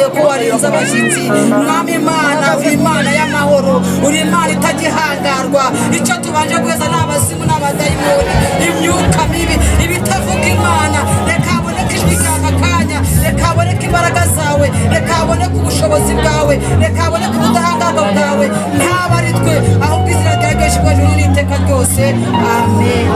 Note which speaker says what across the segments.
Speaker 1: tugushimiye ko warinze abashyitsi mwami Imana uri Imana y'amahoro uri Imana itagihangarwa icyo tubanje guheza n'abazimu n'abadayimoni imyuka mibi ibitavuga Imana reka haboneke ijwi ry'aka kanya reka haboneke imbaraga zawe reka haboneke ubushobozi bwawe reka haboneke ubudahangarwa bwawe ntaba ari twe ahubwo izina ryawe ryeshejwe hejuru n'iteka ryose amen.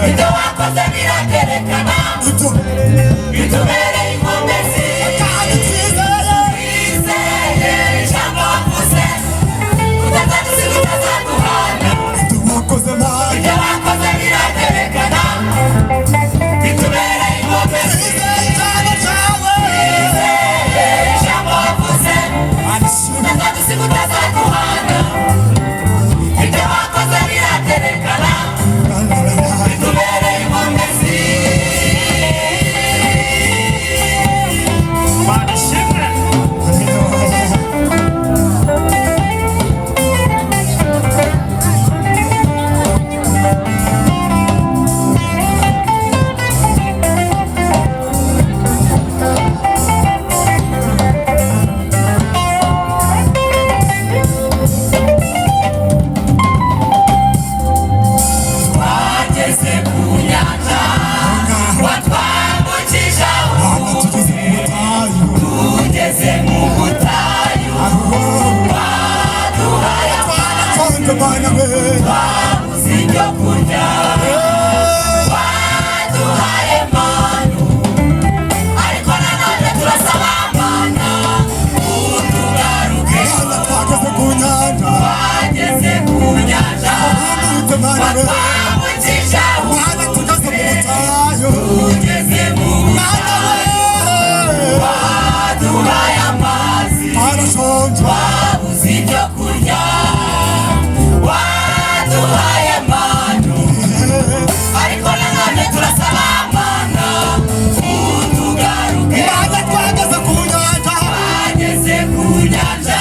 Speaker 1: ibyo wakoze birakerekana bitubereye inkomezi kandi twizeye ijambo wavuze utazadusiga utazaduhana ibyo wakoze birakerekana bitubereye inkomezi twizeye ijambo wavuze utazadusiga utazaduhana ibyo wakoze birakerekana bitubereye inkomezi barishimwe babuze ibyo kurya baduhaye manu ariko nanone turasaba mana utugaruke twageze ku nyanja watwambukije mwana tugeze mu butayu tugeze mu butayu baduhaye amazi barashonje babuze ibyo kurya waduhaye manu ariko nanone turasaba mana utugaruke mana twageze ku nyanja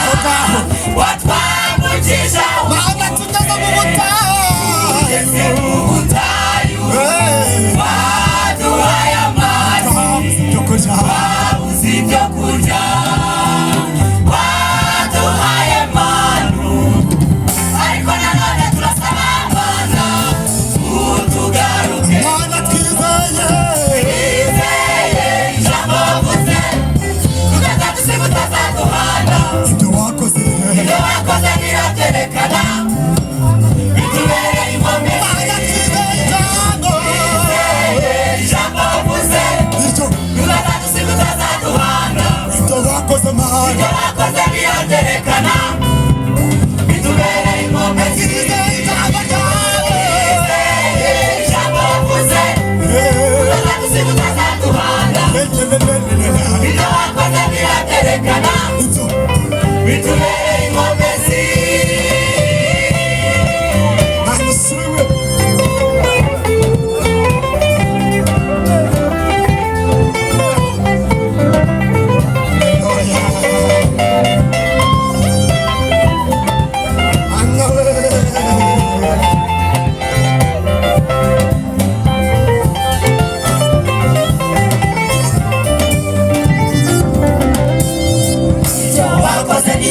Speaker 1: watwambukije mana tugeze mu butayu waduhaye amazi babuze ibyo kurya waduhaye manu ariko nanone turasaba mana utugaruke mana twizeye ijambo wavuze utazadusiga utazaduhana ibyo wakoze birakerekana bitubereye inkomezi mana twizeye ijambo wavuze utazadusiga utazaduhana ibyo wakoze birakerekana bitubereye inkomezi ijambo wavuze utazadusiga utazaduhana ibyo wakoze birakerekana bitubereye inkomezi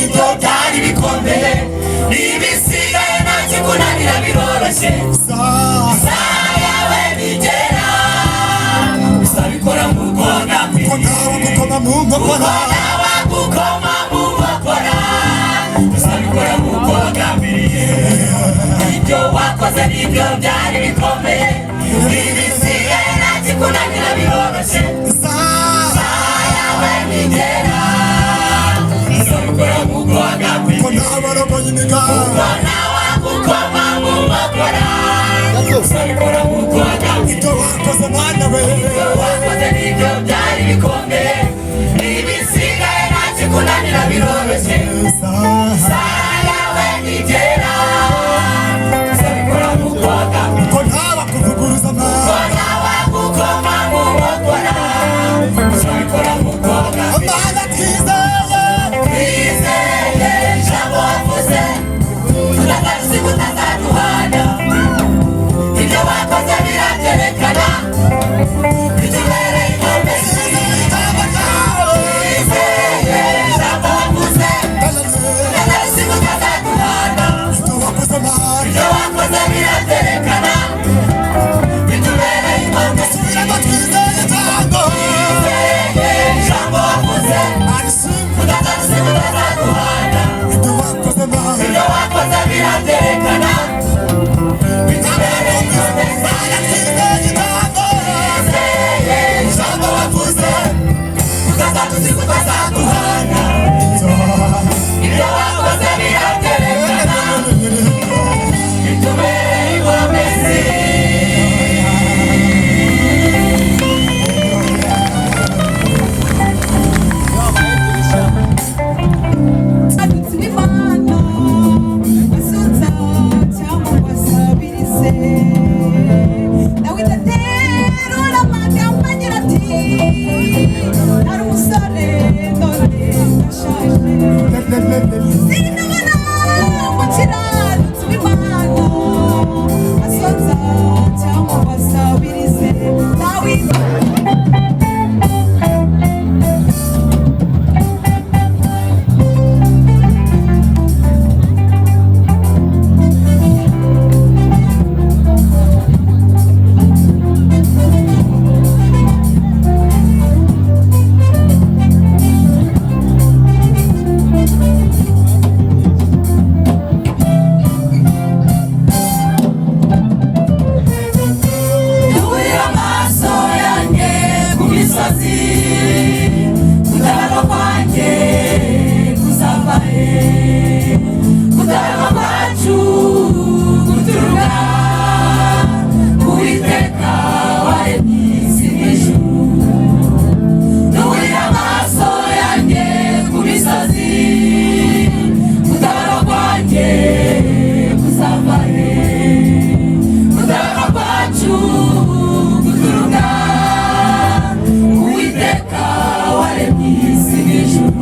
Speaker 1: ibyo byari bikomeye n'ibisigaye nta kikunanira biroroshye isaha yawe bigera uzabikora mu bwogami uzabikora mu bwogami ibyo wakoze n'ibyo byari bikomeye n'ibisigaye nta kikunanira biroroshye isaha yawe bigera uzabikora mu bwogami ukona mu makora uzabikora mu bwogami ibyo wakoze mwana we ibyo wakoze n'ibyo byari bikomeye n'ibisigaye nta kikunanira biroroshye isaha yawe nigera uzabikora mu bwogami ukona wakuvuguruza ukona wakukoma mu makora uzabikora mu bwogami amana twizeye ijambo wavuze utazadusiga utazaduhana ibyo wakoze birakerekana bitubereye inkomezi misozi kutabana kwanjye kuzava he kutabana kwacu guturuka Uwiteka waremye isi n'ijuru nuburira amaso yanjye ku misozi kutabana kwanjye kuzava he kutabana kwacu guturuka Uwiteka waremye isi n'ijuru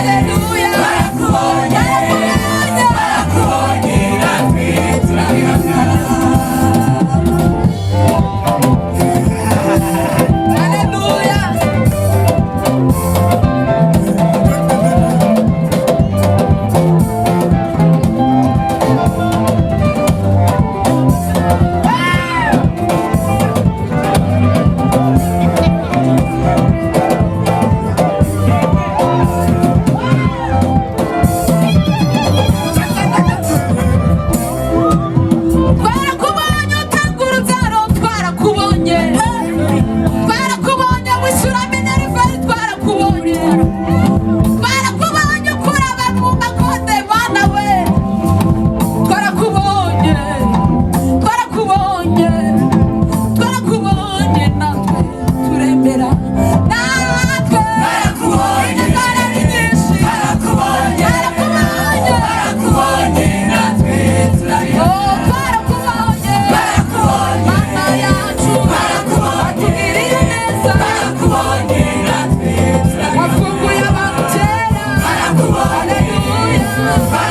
Speaker 2: Hallelujah.
Speaker 1: Imana